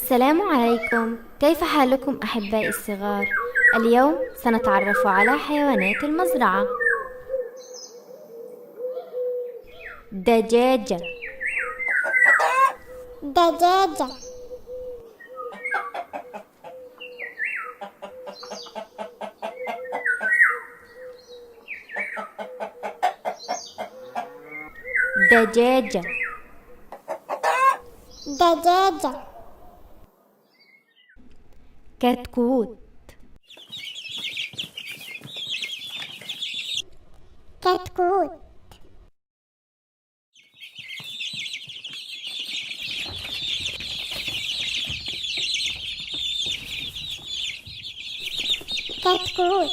السلام عليكم، كيف حالكم أحبائي الصغار؟ اليوم سنتعرف على حيوانات المزرعة. دجاجة. دجاجة. دجاجة. دجاجة. كتكوت. كتكوت. كتكوت.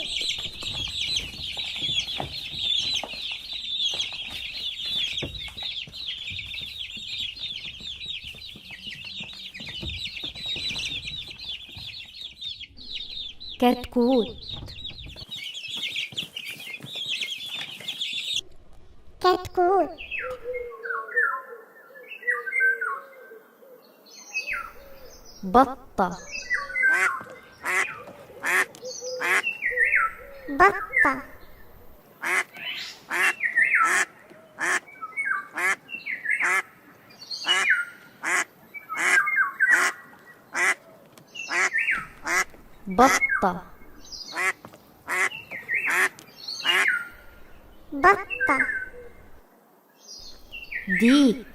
كتكوت. كتكوت. بطة. بطة. بطة. بطة. ديك.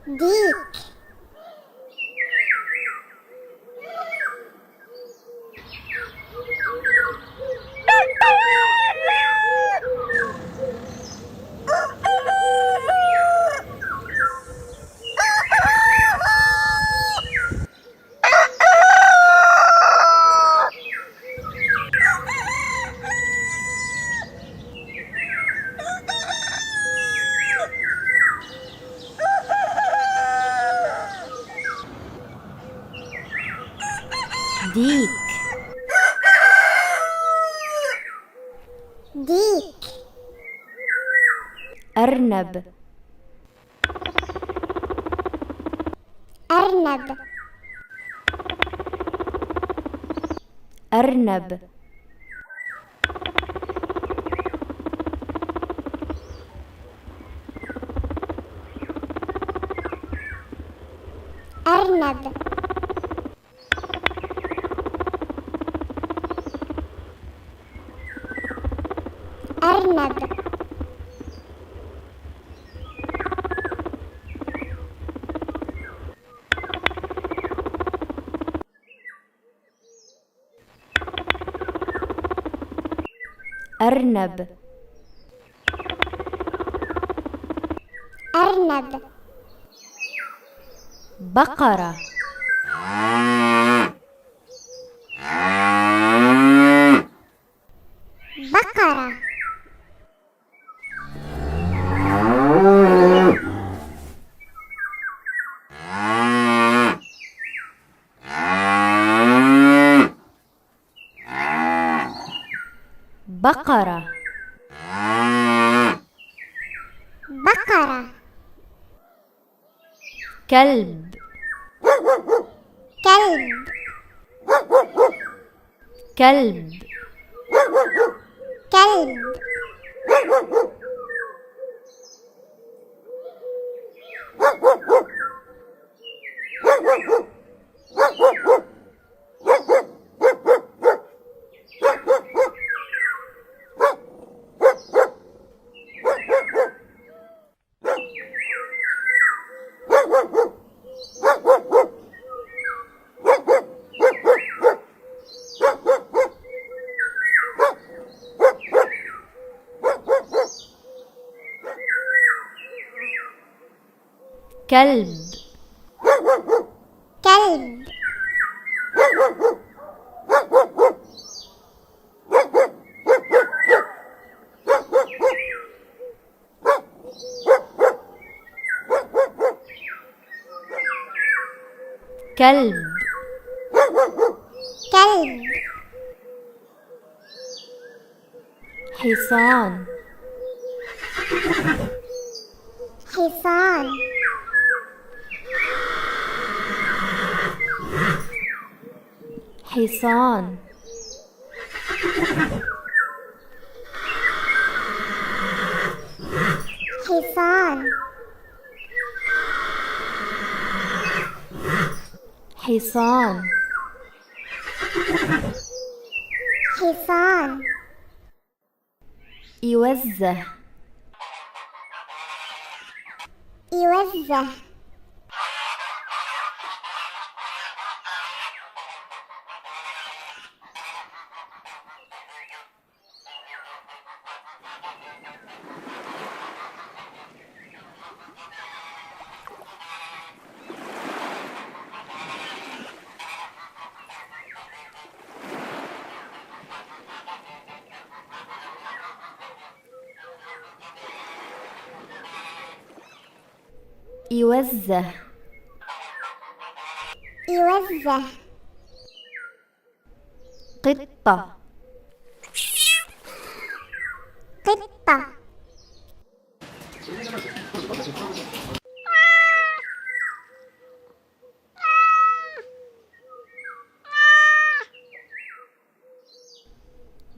ديك. ديك. ديك. أرنب. أرنب. أرنب. أرنب. أرنب. أرنب. أرنب. بقرة. بقرة. بقرة. بقرة. كلب. كلب. كلب. كلب. كلب. كلب. كلب. كلب. حصان. حصان. حصان. حصان. حصان. حصان. يوزه. يوزه. يوزه. يوزه. قطة. قطة.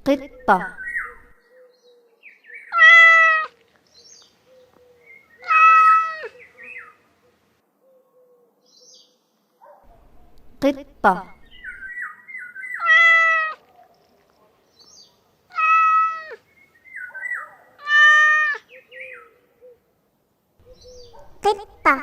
قطة. قطة. قطة.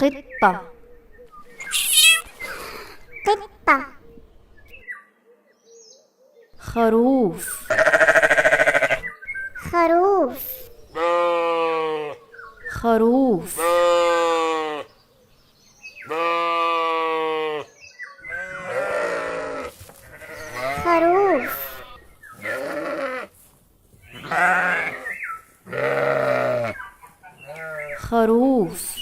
قطة. قطة. خروف. خروف. خروف. خروف. خروف.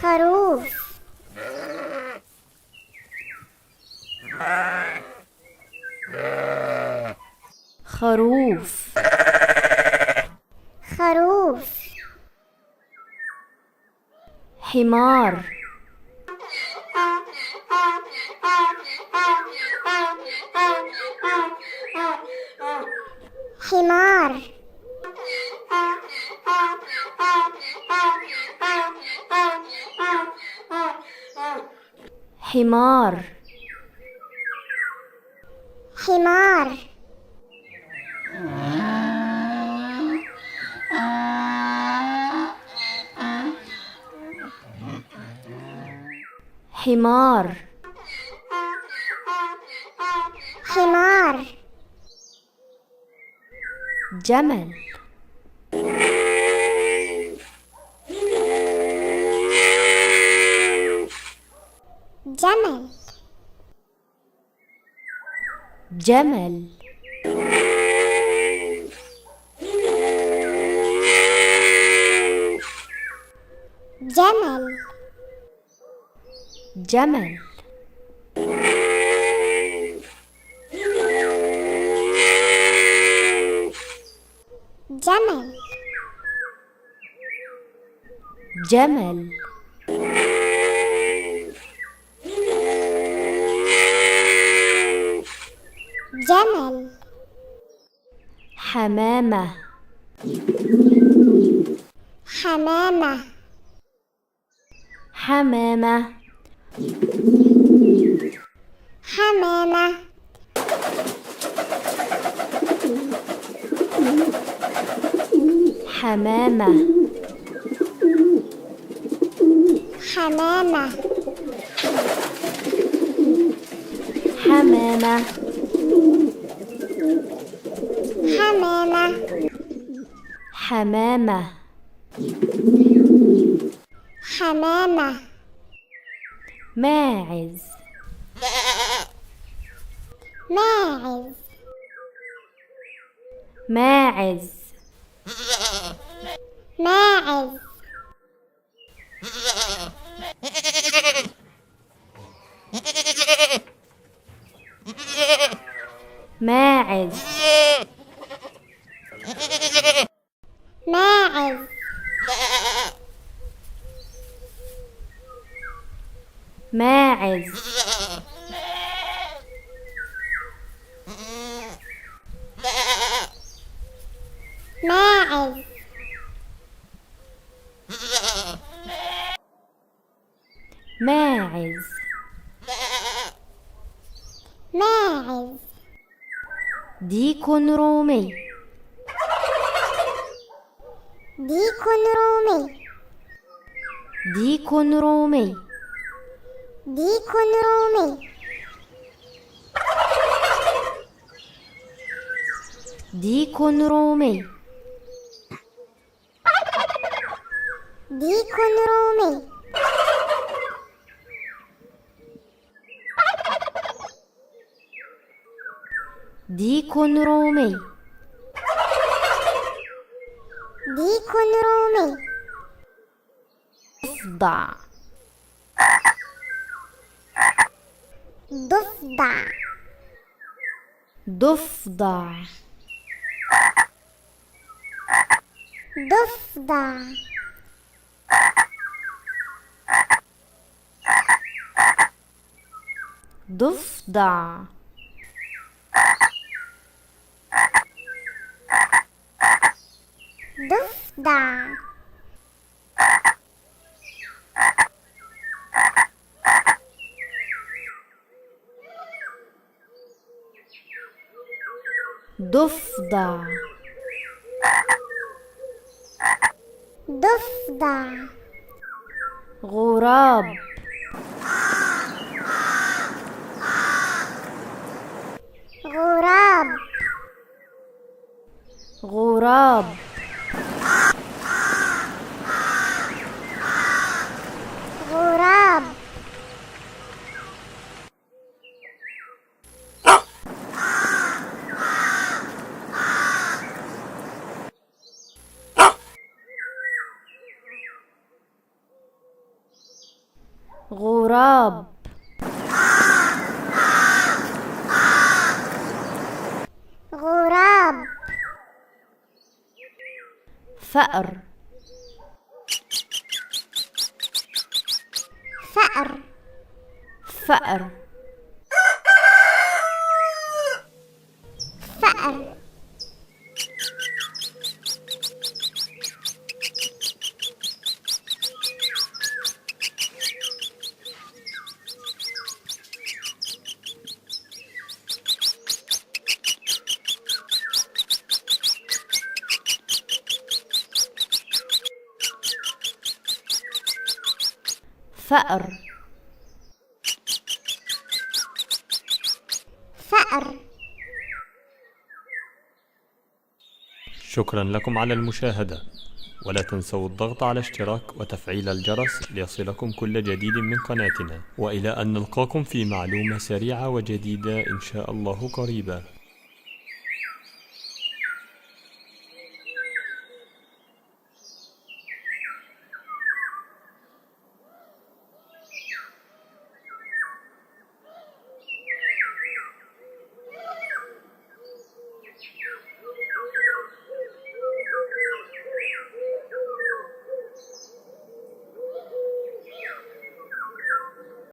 خروف. خروف. خروف. حمار. حمار. حمار. حمار. حمار. حمار. جمل. جمل. جمل. جمل. جمل. جمل. جمل. جمل. حمامة. حمامة. حمامة. حمامة. حمامة. حمامة. حمامة. حمامة. حمامة. حمامة. ماعز. ماعز. ماعز. ماعز. ماعز. ماعز. ماعز. ماعز. ماعز. ماعز. ديك رومي. ديك رومي. ديك رومي. ديك رومي. ديك رومي. ديك رومي. ديك رومي. ديك رومي. ضفدع. ضفدع. ضفدع. ضفدع. ضفدع. ضفدع. ضفدع. ضفدع. غراب. غراب. غراب. غراب. غراب. غراب. فأر. فأر. فأر. فأر. فأر. فأر. شكرا لكم على المشاهدة، ولا تنسوا الضغط على اشتراك وتفعيل الجرس ليصلكم كل جديد من قناتنا، وإلى أن نلقاكم في معلومة سريعة وجديدة إن شاء الله قريبا.